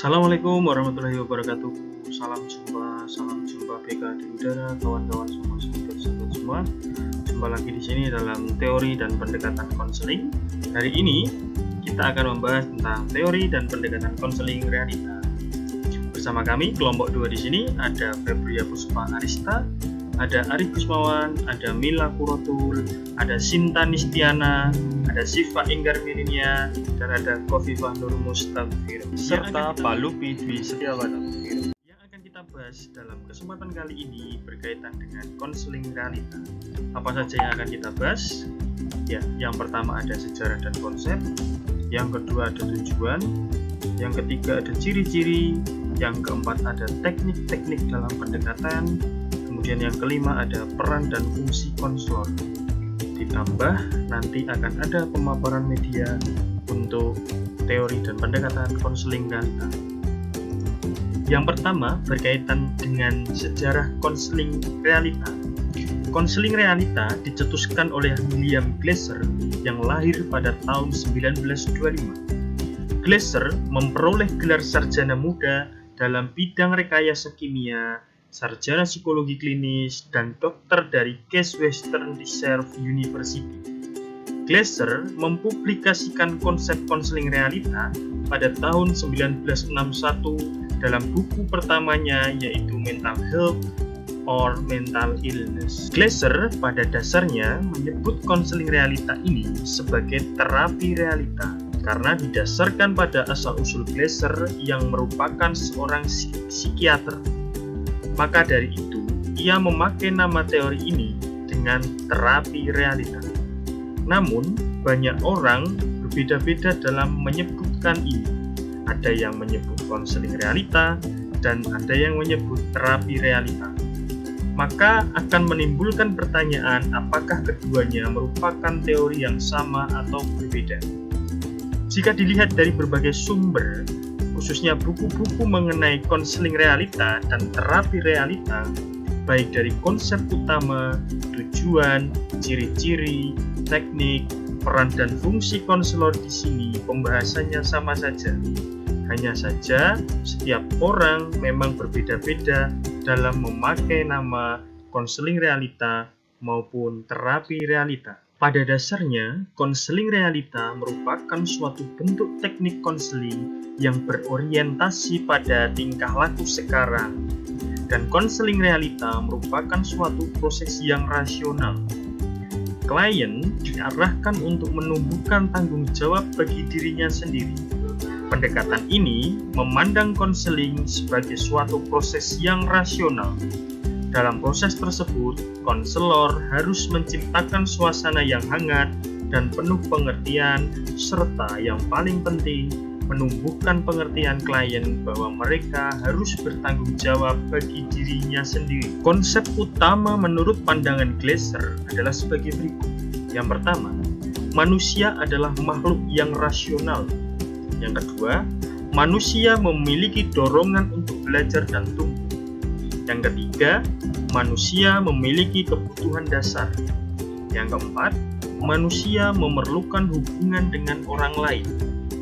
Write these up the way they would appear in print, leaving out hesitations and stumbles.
Assalamualaikum warahmatullahi wabarakatuh. Salam jumpa BK di udara, kawan-kawan semua, sahabat-sahabat semua. Jumpa lagi di sini dalam teori dan pendekatan konseling. Hari ini kita akan membahas tentang teori dan pendekatan konseling realita. Bersama kami kelompok 2 di sini ada Febria Puspa Arista, ada Arif Kusmawan, ada Mila Kurotul, ada Sinta Nistiana, ada Siva Enggar Milinia, dan ada Kofifah Nur Mustafir, serta Pak Lupi Dwi Setiawan. Yang akan kita bahas dalam kesempatan kali ini berkaitan dengan konseling realita. Apa saja yang akan kita bahas? Ya, yang pertama ada sejarah dan konsep, yang kedua ada tujuan, yang ketiga ada ciri-ciri, yang keempat ada teknik-teknik dalam pendekatan, kemudian yang kelima ada peran dan fungsi konselor. Ditambah nanti akan ada pemaparan media untuk teori dan pendekatan konseling realita. Yang pertama berkaitan dengan sejarah konseling realita. Konseling realita dicetuskan oleh William Glasser yang lahir pada tahun 1925. Glasser memperoleh gelar sarjana muda dalam bidang rekayasa kimia, sarjana psikologi klinis, dan dokter dari Case Western Reserve University. Glasser mempublikasikan konsep konseling realita pada tahun 1961 dalam buku pertamanya yaitu Mental Health or Mental Illness. Glasser pada dasarnya menyebut konseling realita ini sebagai terapi realita karena didasarkan pada asal-usul Glasser yang merupakan seorang psikiater. Maka dari itu, ia memakai nama teori ini dengan terapi realita. Namun, banyak orang berbeda-beda dalam menyebutkan ini. Ada yang menyebut konseling realita, dan ada yang menyebut terapi realita. Maka akan menimbulkan pertanyaan apakah keduanya merupakan teori yang sama atau berbeda. Jika dilihat dari berbagai sumber, khususnya buku-buku mengenai konseling realita dan terapi realita, baik dari konsep utama, tujuan, ciri-ciri, teknik, peran dan fungsi konselor di sini pembahasannya sama saja. Hanya saja setiap orang memang berbeda-beda dalam memakai nama konseling realita maupun terapi realita. Pada dasarnya, konseling realita merupakan suatu bentuk teknik konseling yang berorientasi pada tingkah laku sekarang. Dan konseling realita merupakan suatu proses yang rasional. Klien diarahkan untuk menumbuhkan tanggung jawab bagi dirinya sendiri. Pendekatan ini memandang konseling sebagai suatu proses yang rasional. Dalam proses tersebut, konselor harus menciptakan suasana yang hangat dan penuh pengertian, serta yang paling penting, menumbuhkan pengertian klien bahwa mereka harus bertanggung jawab bagi dirinya sendiri. Konsep utama menurut pandangan Glasser adalah sebagai berikut. Yang pertama, manusia adalah makhluk yang rasional. Yang kedua, manusia memiliki dorongan untuk belajar dan tumbuh. Yang ketiga, manusia memiliki kebutuhan dasar. Yang keempat, manusia memerlukan hubungan dengan orang lain.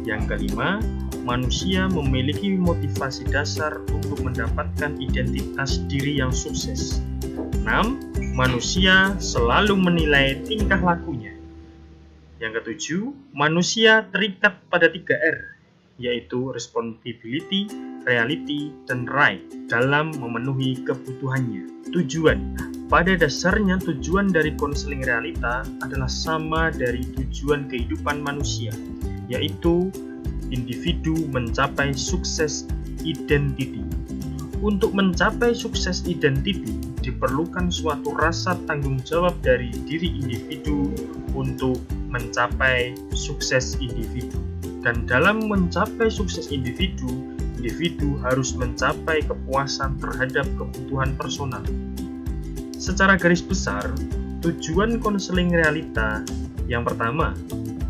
Yang kelima, manusia memiliki motivasi dasar untuk mendapatkan identitas diri yang sukses. 6. Manusia selalu menilai tingkah lakunya. Yang ketujuh, manusia terikat pada 3R, yaitu responsibility, reality, dan right dalam memenuhi kebutuhannya. Tujuan. Pada dasarnya tujuan dari konseling realita adalah sama dari tujuan kehidupan manusia, yaitu individu mencapai sukses identity. Untuk mencapai sukses identity, diperlukan suatu rasa tanggung jawab dari diri individu untuk mencapai sukses individu. Dan dalam mencapai sukses individu harus mencapai kepuasan terhadap kebutuhan personal. Secara garis besar, tujuan konseling realita yang pertama,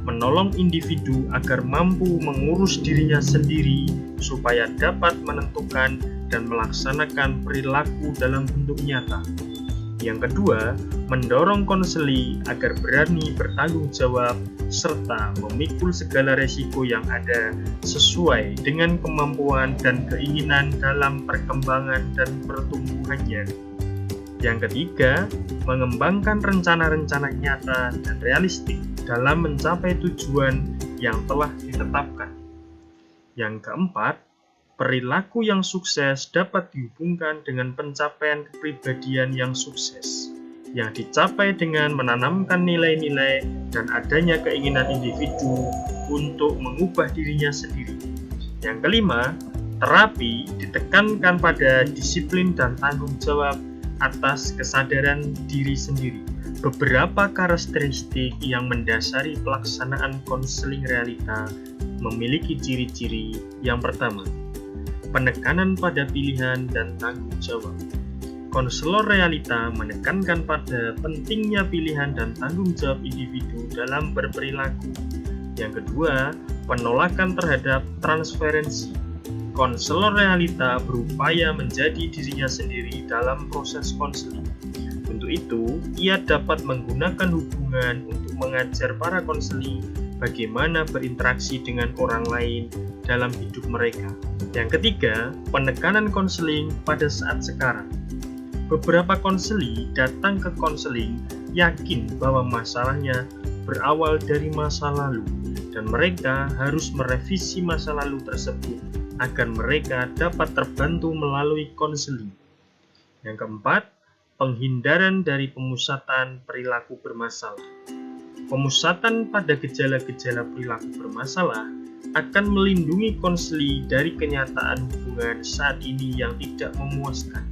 menolong individu agar mampu mengurus dirinya sendiri supaya dapat menentukan dan melaksanakan perilaku dalam bentuk nyata. Yang kedua, mendorong konseli agar berani bertanggung jawab serta memikul segala resiko yang ada sesuai dengan kemampuan dan keinginan dalam perkembangan dan pertumbuhannya. Yang ketiga, mengembangkan rencana-rencana nyata dan realistik dalam mencapai tujuan yang telah ditetapkan. Yang keempat, perilaku yang sukses dapat dihubungkan dengan pencapaian kepribadian yang sukses, yang dicapai dengan menanamkan nilai-nilai dan adanya keinginan individu untuk mengubah dirinya sendiri. Yang kelima, terapi ditekankan pada disiplin dan tanggung jawab atas kesadaran diri sendiri. Beberapa karakteristik yang mendasari pelaksanaan konseling realita memiliki ciri-ciri. Yang pertama, penekanan pada pilihan dan tanggung jawab. Konselor realita menekankan pada pentingnya pilihan dan tanggung jawab individu dalam berperilaku. Yang kedua, penolakan terhadap transferensi. Konselor realita berupaya menjadi dirinya sendiri dalam proses konseling. Untuk itu, ia dapat menggunakan hubungan untuk mengajar para konseli bagaimana berinteraksi dengan orang lain dalam hidup mereka. Yang ketiga, penekanan konseling pada saat sekarang. Beberapa konseli datang ke konseling yakin bahwa masalahnya berawal dari masa lalu dan mereka harus merevisi masa lalu tersebut agar mereka dapat terbantu melalui konseling. Yang keempat, penghindaran dari pemusatan perilaku bermasalah. Pemusatan pada gejala-gejala perilaku bermasalah akan melindungi konseli dari kenyataan hubungan saat ini yang tidak memuaskan.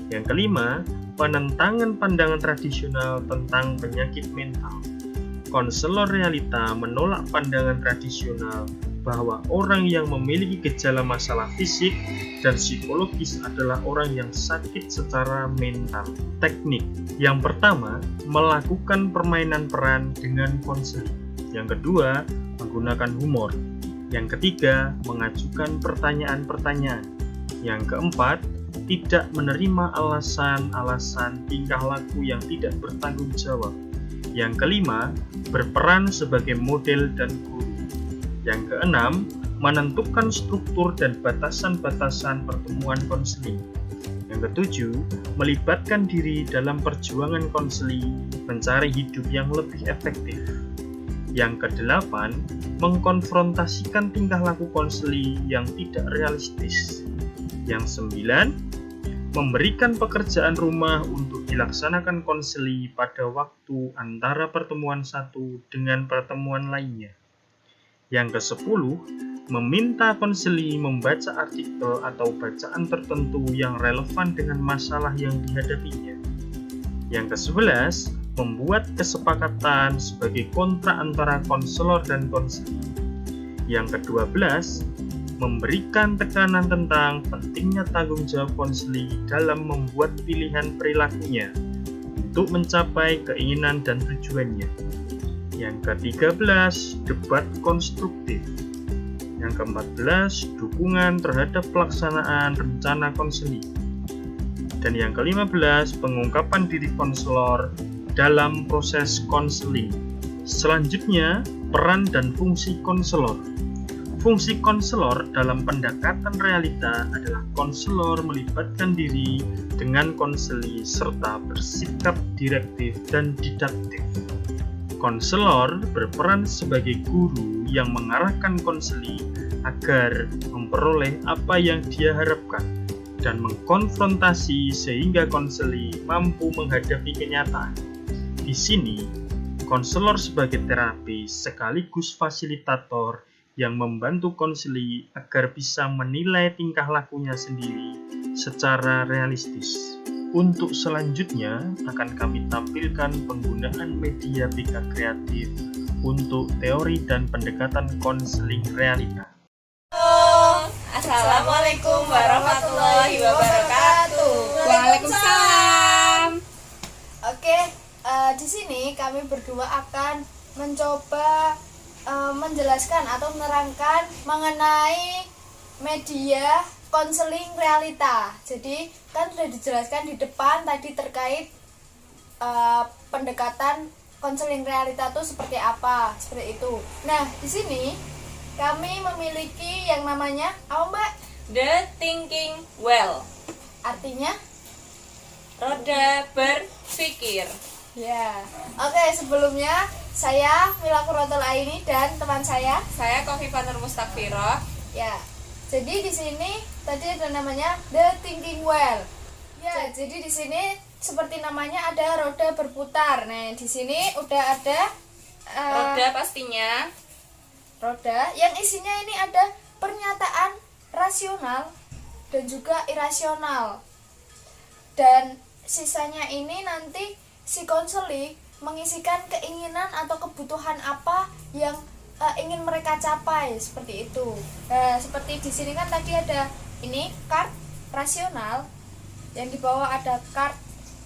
Yang kelima, penentangan pandangan tradisional tentang penyakit mental. Konselor realita menolak pandangan tradisional bahwa orang yang memiliki gejala masalah fisik dan psikologis adalah orang yang sakit secara mental. Teknik yang pertama, melakukan permainan peran dengan konseling. Yang kedua, menggunakan humor. Yang ketiga, mengajukan pertanyaan-pertanyaan. Yang keempat, tidak menerima alasan-alasan tingkah laku yang tidak bertanggung jawab. Yang kelima, berperan sebagai model dan guru. Yang keenam, menentukan struktur dan batasan-batasan pertemuan konseling. Yang ketujuh, melibatkan diri dalam perjuangan konseling mencari hidup yang lebih efektif. Yang kedelapan, mengkonfrontasikan tingkah laku konseling yang tidak realistis. Yang sembilan, memberikan pekerjaan rumah untuk dilaksanakan konseli pada waktu antara pertemuan satu dengan pertemuan lainnya. Yang ke-10, meminta konseli membaca artikel atau bacaan tertentu yang relevan dengan masalah yang dihadapinya. Yang ke-11, membuat kesepakatan sebagai kontrak antara konselor dan konseli. Yang ke-12, memberikan tekanan tentang pentingnya tanggung jawab konseli dalam membuat pilihan perilakunya untuk mencapai keinginan dan tujuannya. Yang ke-13, debat konstruktif. Yang ke-14, dukungan terhadap pelaksanaan rencana konseling. Dan yang ke-15, pengungkapan diri konselor dalam proses konseling. Selanjutnya, peran dan fungsi konselor. Fungsi konselor dalam pendekatan realita adalah konselor melibatkan diri dengan konseli serta bersikap direktif dan didaktif. Konselor berperan sebagai guru yang mengarahkan konseli agar memperoleh apa yang dia harapkan dan mengkonfrontasi sehingga konseli mampu menghadapi kenyataan. Di sini, konselor sebagai terapis sekaligus fasilitator yang membantu konseli agar bisa menilai tingkah lakunya sendiri secara realistis. Untuk selanjutnya akan kami tampilkan penggunaan media BK Kreatif untuk teori dan pendekatan konseling realita. Assalamualaikum warahmatullahi wabarakatuh. Waalaikumsalam. Oke, di sini kami berdua akan mencoba menjelaskan atau menerangkan mengenai media konseling realita. Jadi kan sudah dijelaskan di depan tadi terkait pendekatan konseling realita itu seperti apa, seperti itu. Nah, di sini kami memiliki yang namanya apa, Mbak? The Thinking Well. Artinya? Roda berpikir. Ya. Oke, sebelumnya saya Mila Qurratul Aini dan teman saya. Saya Khofifah Nur Mustakfiroh. Ya. Jadi di sini tadi ada namanya The Thinking Well. Ya, jadi di sini seperti namanya ada roda berputar. Nah, di sini udah ada Roda pastinya. roda yang isinya ini ada pernyataan rasional dan juga irasional. Dan sisanya ini nanti si konseli mengisikan keinginan atau kebutuhan apa yang ingin mereka capai, seperti itu. Nah, seperti di sini kan tadi ada ini card rasional, yang di bawah ada card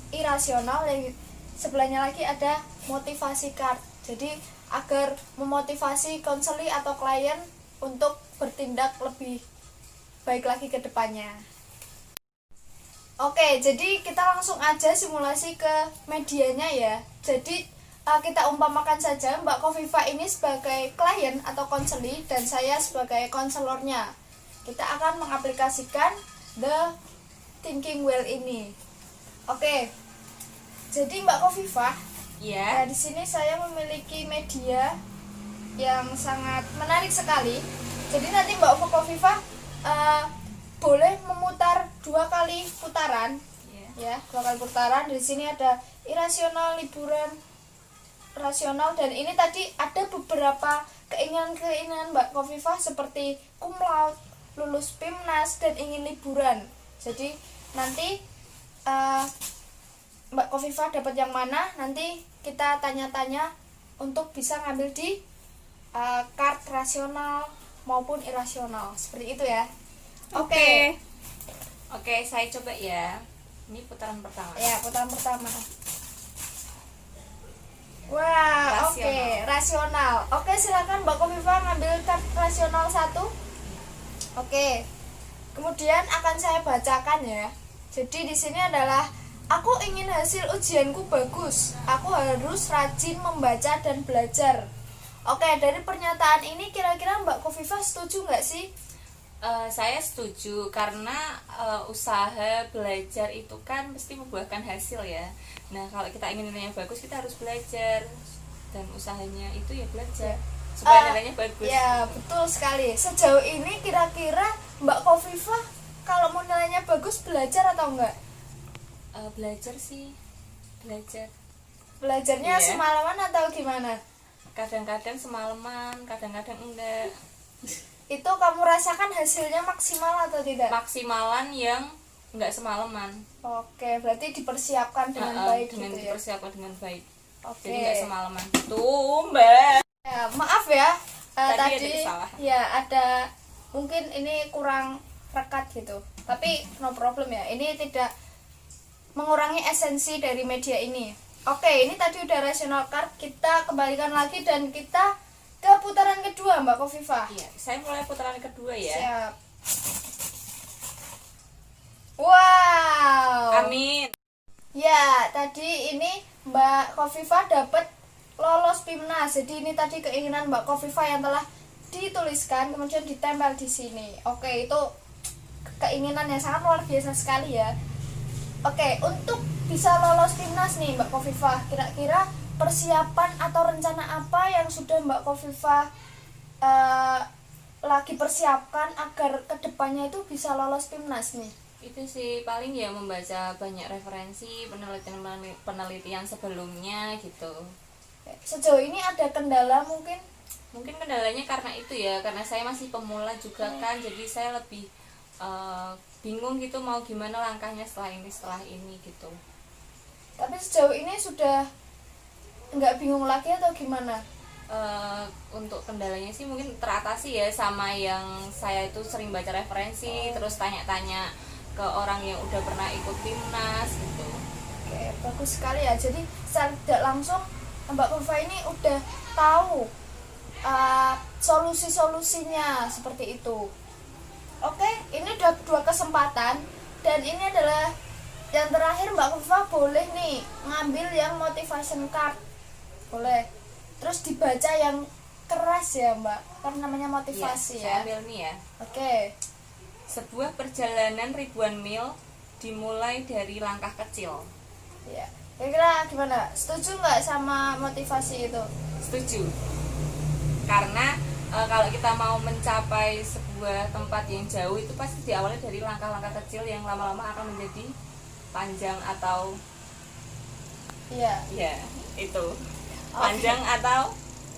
irasional, yang sebelahnya lagi ada motivasi card. Jadi agar memotivasi konseli atau klien untuk bertindak lebih baik lagi ke depannya. Oke, jadi kita langsung aja simulasi ke medianya ya. Jadi kita umpamakan saja Mbak Khofifah ini sebagai klien atau konseli dan saya sebagai konselornya. Kita akan mengaplikasikan The Thinking Well ini. Oke. Jadi Mbak Khofifah, Ya. di sini saya memiliki media yang sangat menarik sekali. Jadi nanti Mbak Khofifah boleh memutar 2 kali putaran, ya 2 kali putaran. Di sini ada irasional, liburan, rasional, dan ini tadi ada beberapa keinginan Mbak Khofifah seperti cum laude, lulus PIMNAS, dan ingin liburan. Jadi nanti Mbak Khofifah dapat yang mana, nanti kita tanya-tanya untuk bisa ngambil di card rasional maupun irasional, seperti itu ya. Oke. Oke, saya coba ya. Ini putaran pertama. Ya, putaran pertama. Wah, Rasional. oke, rasional. Oke, silakan Mbak Khofifah ngambil card rasional 1. Oke. Kemudian akan saya bacakan ya. Jadi di sini adalah aku ingin hasil ujianku bagus. Aku harus rajin membaca dan belajar. Oke, dari pernyataan ini kira-kira Mbak Khofifah setuju nggak sih? Saya setuju karena usaha belajar itu kan mesti membuahkan hasil ya. Nah, kalau kita ingin nilainya bagus, kita harus belajar, dan usahanya itu ya belajar supaya nilainya bagus. Ya, betul sekali. Sejauh ini kira-kira Mbak Khofifah kalau mau nilainya bagus belajar atau enggak? Belajar sih, belajar. Belajarnya Iya. semalaman atau gimana? Kadang-kadang semalaman, kadang-kadang enggak. Itu kamu rasakan hasilnya maksimal atau tidak? Maksimalan yang enggak semalaman. Oke, berarti dipersiapkan dengan baik dengan gitu ya. dipersiapkan dengan baik. Oke. Jadi enggak semalaman. Tuh, Mbak. Ya, maaf ya. Tadi ada Tadi kesalahan. ya ada mungkin ini kurang rekat gitu. Tapi no problem ya. Ini tidak mengurangi esensi dari media ini. Oke, ini tadi udah rational card. Kita kembalikan lagi dan kita ke putaran kedua Mbak Khofifah. Iya, saya mulai putaran kedua ya. Siap. Wow. Amin. Ya, tadi ini Mbak Khofifah dapat lolos PIMNAS. Jadi ini tadi keinginan Mbak Khofifah yang telah dituliskan kemudian ditempel di sini. Oke, itu keinginan yang sangat luar biasa sekali ya. Oke, untuk bisa lolos PIMNAS nih Mbak Khofifah, kira-kira persiapan atau rencana apa yang sudah Mbak Khofifah lagi persiapkan agar kedepannya itu bisa lolos PIMNAS nih? Itu sih paling ya membaca banyak referensi, penelitian sebelumnya gitu. Sejauh ini ada kendala mungkin? Mungkin kendalanya karena itu ya, karena saya masih pemula juga kan, jadi saya lebih bingung gitu mau gimana langkahnya setelah ini gitu. Tapi sejauh ini sudah nggak bingung lagi atau gimana? Untuk kendalanya sih mungkin teratasi ya, sama yang saya itu sering baca referensi, terus tanya-tanya ke orang yang udah pernah ikut PIMNAS gitu. Oke, bagus sekali ya. Jadi secara tidak langsung Mbak Khofifah ini udah tahu solusi-solusinya seperti itu. Oke, ini udah 2 kesempatan dan ini adalah yang terakhir Mbak Kufa boleh nih ngambil yang motivation card, boleh. Terus dibaca yang keras ya Mbak, kan namanya motivasi Saya ya. ambil nih ya. Oke. Sebuah perjalanan ribuan mil dimulai dari langkah kecil. Ya. Kira-kira gimana? Setuju nggak sama motivasi itu? Setuju. Karena kalau kita mau mencapai sebuah tempat yang jauh itu pasti diawali dari langkah-langkah kecil yang lama-lama akan menjadi panjang atau Iya. ya itu panjang atau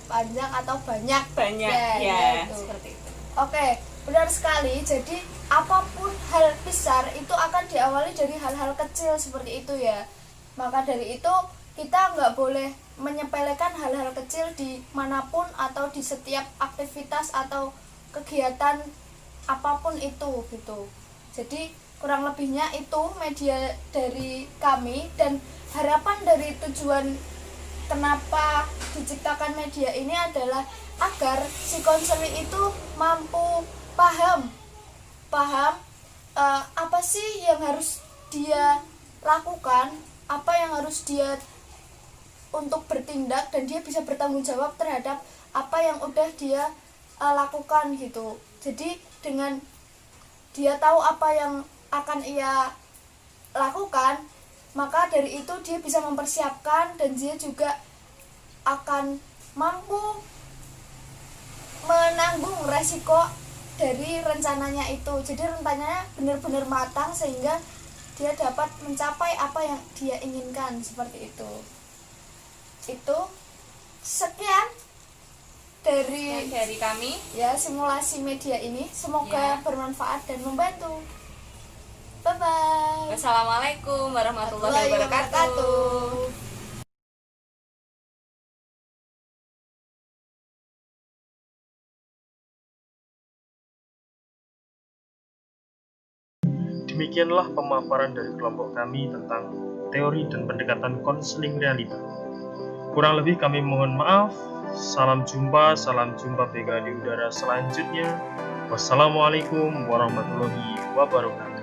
Panjang atau banyak? banyak Ya, itu. seperti itu. Oke, benar sekali. Jadi apapun hal besar itu akan diawali dari hal-hal kecil seperti itu ya. Maka dari itu kita nggak boleh menyepelekan hal-hal kecil di manapun atau di setiap aktivitas atau kegiatan apapun itu gitu. Jadi kurang lebihnya itu media dari kami, dan harapan dari tujuan kenapa diciptakan media ini adalah agar si konseling itu mampu paham apa sih yang harus dia lakukan, apa yang harus dia untuk bertindak, dan dia bisa bertanggung jawab terhadap apa yang udah dia lakukan gitu. Jadi dengan dia tahu apa yang akan ia lakukan, maka dari itu dia bisa mempersiapkan, dan dia juga akan mampu menanggung resiko dari rencananya itu. Jadi rencananya benar-benar matang sehingga dia dapat mencapai apa yang dia inginkan, seperti itu. Itu sekian dari kami ya simulasi media ini. Semoga Ya. bermanfaat dan membantu. Bye bye. Wassalamualaikum warahmatullahi wabarakatuh. Demikianlah pemaparan dari kelompok kami tentang teori dan pendekatan konseling realita. Kurang lebih kami mohon maaf. Salam jumpa PK di udara selanjutnya. Wassalamualaikum warahmatullahi wabarakatuh.